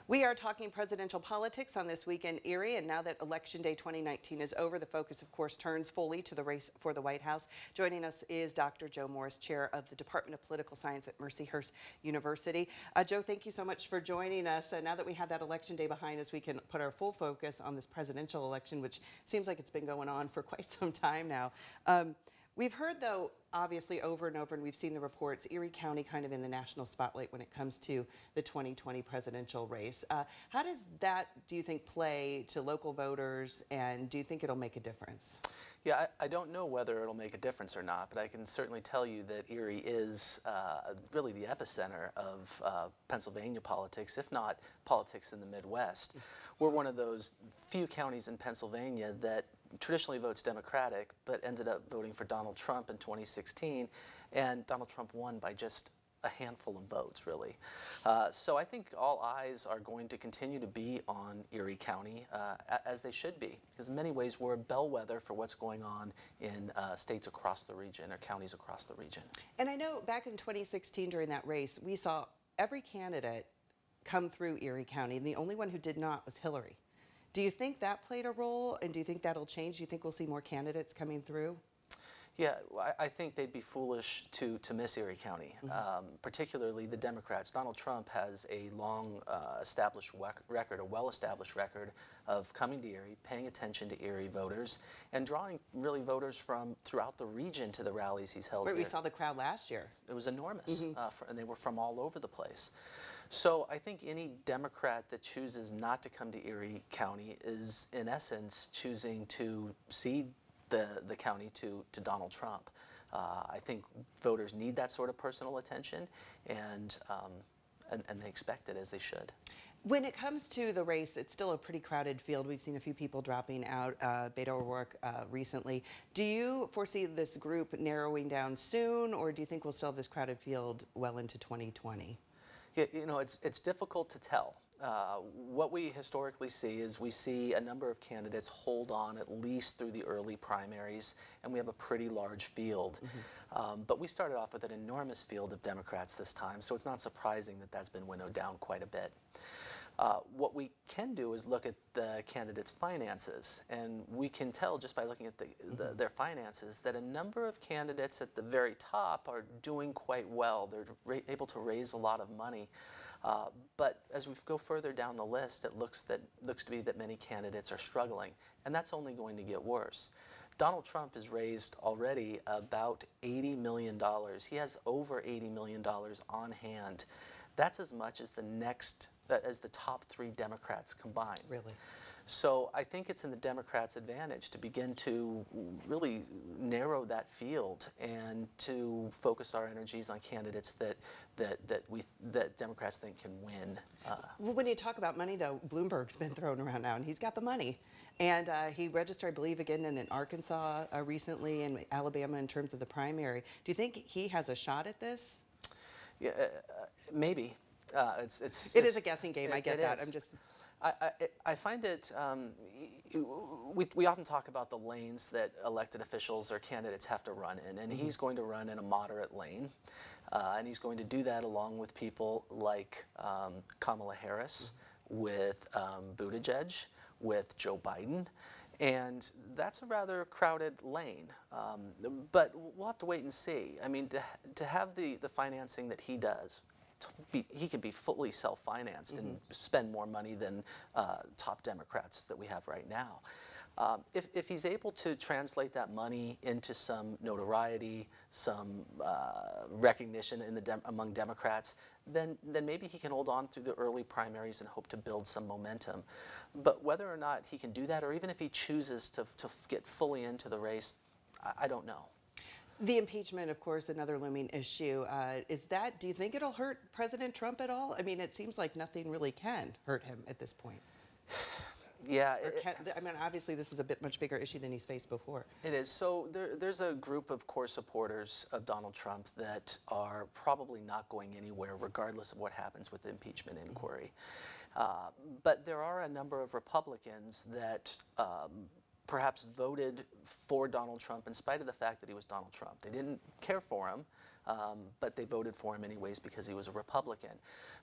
We are talking presidential politics on This Week in Erie, and now that Election Day 2019 is over, the focus, of course, turns fully to the race for the White House. Joining us is Dr. Joe Morris, Chair of the Department of Political Science at Mercyhurst University. Joe, thank you so much for joining us. Now that we have that Election Day behind us, we can put our full focus on this presidential election, which seems like it's been going on for quite some time now. We've heard, though, obviously over and over, and we've seen the reports, Erie County kind of in the national spotlight when it comes to the 2020 presidential race. How does that, do you think, play to local voters, and do you think it'll make a difference? Yeah, I don't know whether it'll make a difference or not, but I can certainly tell you that Erie is really the epicenter of Pennsylvania politics, if not politics in the Midwest. We're one of those few counties in Pennsylvania that traditionally votes Democratic, but ended up voting for Donald Trump in 2016, and Donald Trump won by just a handful of votes, really. So I think all eyes are going to continue to be on Erie County, as they should be, because in many ways we're a bellwether for what's going on in states across the region, or counties across the region. And I know back in 2016 during that race, we saw every candidate come through Erie County, and the only one who did not was Hillary. Do you think that played a role, and do you think that'll change? Do you think we'll see more candidates coming through? Yeah, I think they'd be foolish to miss Erie County, particularly the Democrats. Donald Trump has a long established record, a well-established record of coming to Erie, paying attention to Erie voters, and drawing really voters from throughout the region to the rallies he's held here. We saw the crowd last year. It was enormous, and they were from all over the place. So I think any Democrat that chooses not to come to Erie County is, in essence, choosing to cede the county to Donald Trump. I think voters need that sort of personal attention, and they expect it, as they should. When it comes to the race, it's still a pretty crowded field. We've seen a few people dropping out, Beto O'Rourke recently. Do you foresee this group narrowing down soon, or do you think we'll still have this crowded field well into 2020? Yeah, you know, it's difficult to tell. What we historically see is we see a number of candidates hold on at least through the early primaries, and we have a pretty large field. But we started off with an enormous field of Democrats this time, so it's not surprising that that's been winnowed down quite a bit. What we can do is look at the candidates' finances, and we can tell just by looking at their finances that a number of candidates at the very top are doing quite well. They're able to raise a lot of money. But as we go further down the list, it looks to be that many candidates are struggling, and that's only going to get worse. Donald Trump has raised already about $80 million. He has over $80 million on hand. That's as much as the top three Democrats combined. Really? So I think it's in the Democrats' advantage to begin to really narrow that field and to focus our energies on candidates that Democrats think can win. Well, when you talk about money, though, Bloomberg's been thrown around now, and he's got the money. And he registered, I believe, again in Arkansas recently, and Alabama in terms of the primary. Do you think he has a shot at this? Yeah, maybe. It is a guessing game. I get that. I find it. We often talk about the lanes that elected officials or candidates have to run in, and he's going to run in a moderate lane, and he's going to do that along with people like Kamala Harris, with Buttigieg, with Joe Biden. And that's a rather crowded lane, but we'll have to wait and see. I mean, to have the financing that he does, he could be fully self-financed and spend more money than top Democrats that we have right now. If he's able to translate that money into some notoriety, some recognition among Democrats, then maybe he can hold on through the early primaries and hope to build some momentum. But whether or not he can do that, or even if he chooses to get fully into the race, I don't know. The impeachment, of course, another looming issue. Do you think it'll hurt President Trump at all? I mean, it seems like nothing really can hurt him at this point. Yeah. I mean, obviously, this is a much bigger issue than he's faced before. It is. So there's a group of core supporters of Donald Trump that are probably not going anywhere, regardless of what happens with the impeachment inquiry. But there are a number of Republicans that perhaps voted for Donald Trump in spite of the fact that he was Donald Trump. They didn't care for him, but they voted for him anyways because he was a Republican.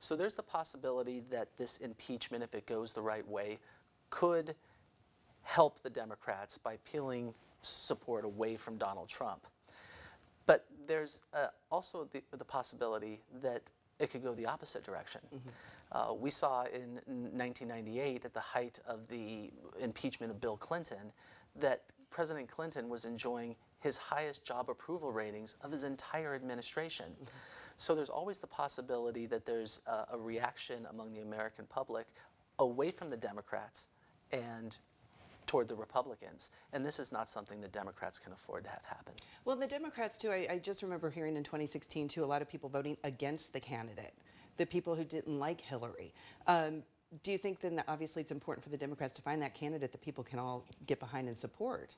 So there's the possibility that this impeachment, if it goes the right way, could help the Democrats by peeling support away from Donald Trump. But there's also the possibility that it could go the opposite direction. We saw in 1998, at the height of the impeachment of Bill Clinton, that President Clinton was enjoying his highest job approval ratings of his entire administration. So there's always the possibility that there's a reaction among the American public away from the Democrats and toward the Republicans. And this is not something the Democrats can afford to have happen. Well, the Democrats, too, I just remember hearing in 2016, too, a lot of people voting against the candidate, the people who didn't like Hillary. Do you think then that obviously it's important for the Democrats to find that candidate that people can all get behind and support?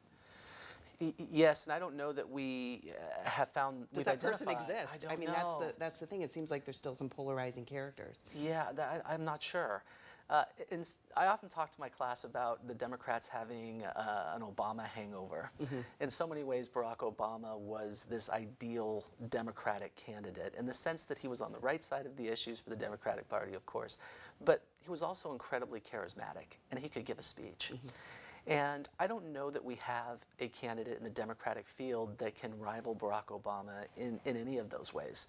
Yes, and I don't know that we have found. Does that person exist? I don't mean, know. that's the thing. It seems like there's still some polarizing characters. Yeah, I'm not sure. I often talk to my class about the Democrats having an Obama hangover. In so many ways, Barack Obama was this ideal Democratic candidate in the sense that he was on the right side of the issues for the Democratic Party, of course, but he was also incredibly charismatic, and he could give a speech. And I don't know that we have a candidate in the Democratic field that can rival Barack Obama in any of those ways.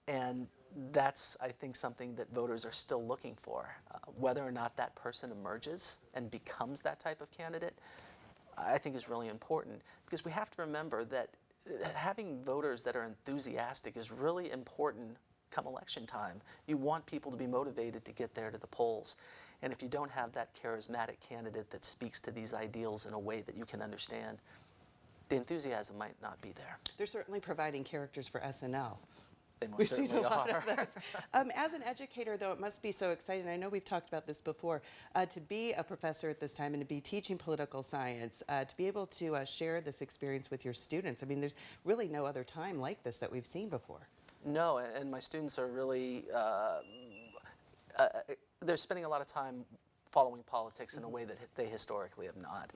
And that's, I think, something that voters are still looking for. Whether or not that person emerges and becomes that type of candidate, I think is really important, because we have to remember that having voters that are enthusiastic is really important come election time. You want people to be motivated to get there to the polls. And if you don't have that charismatic candidate that speaks to these ideals in a way that you can understand, the enthusiasm might not be there. They're certainly providing characters for SNL. They most We've seen certainly a lot are. of those. As an educator, though, it must be so exciting. I know we've talked about this before. To be a professor at this time and to be teaching political science, to be able to share this experience with your students. I mean, there's really no other time like this that we've seen before. No, and my students are really, they're spending a lot of time following politics in a way that they historically have not.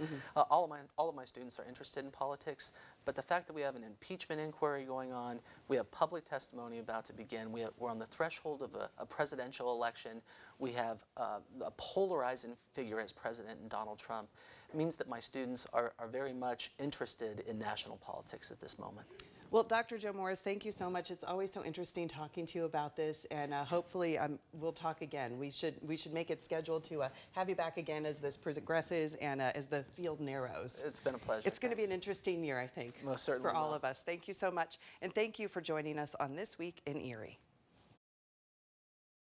All of my students are interested in politics, but the fact that we have an impeachment inquiry going on, we have public testimony about to begin, we're on the threshold of a presidential election, we have a polarizing figure as president in Donald Trump, means that my students are very much interested in national politics at this moment. Well, Dr. Joe Morris, thank you so much. It's always so interesting talking to you about this, and hopefully we'll talk again. We should make it scheduled to have you back again as this progresses and as the field narrows. It's been a pleasure. It's going to be an interesting year, I think, most certainly for all of us. Thank you so much, and thank you for joining us on This Week in Erie.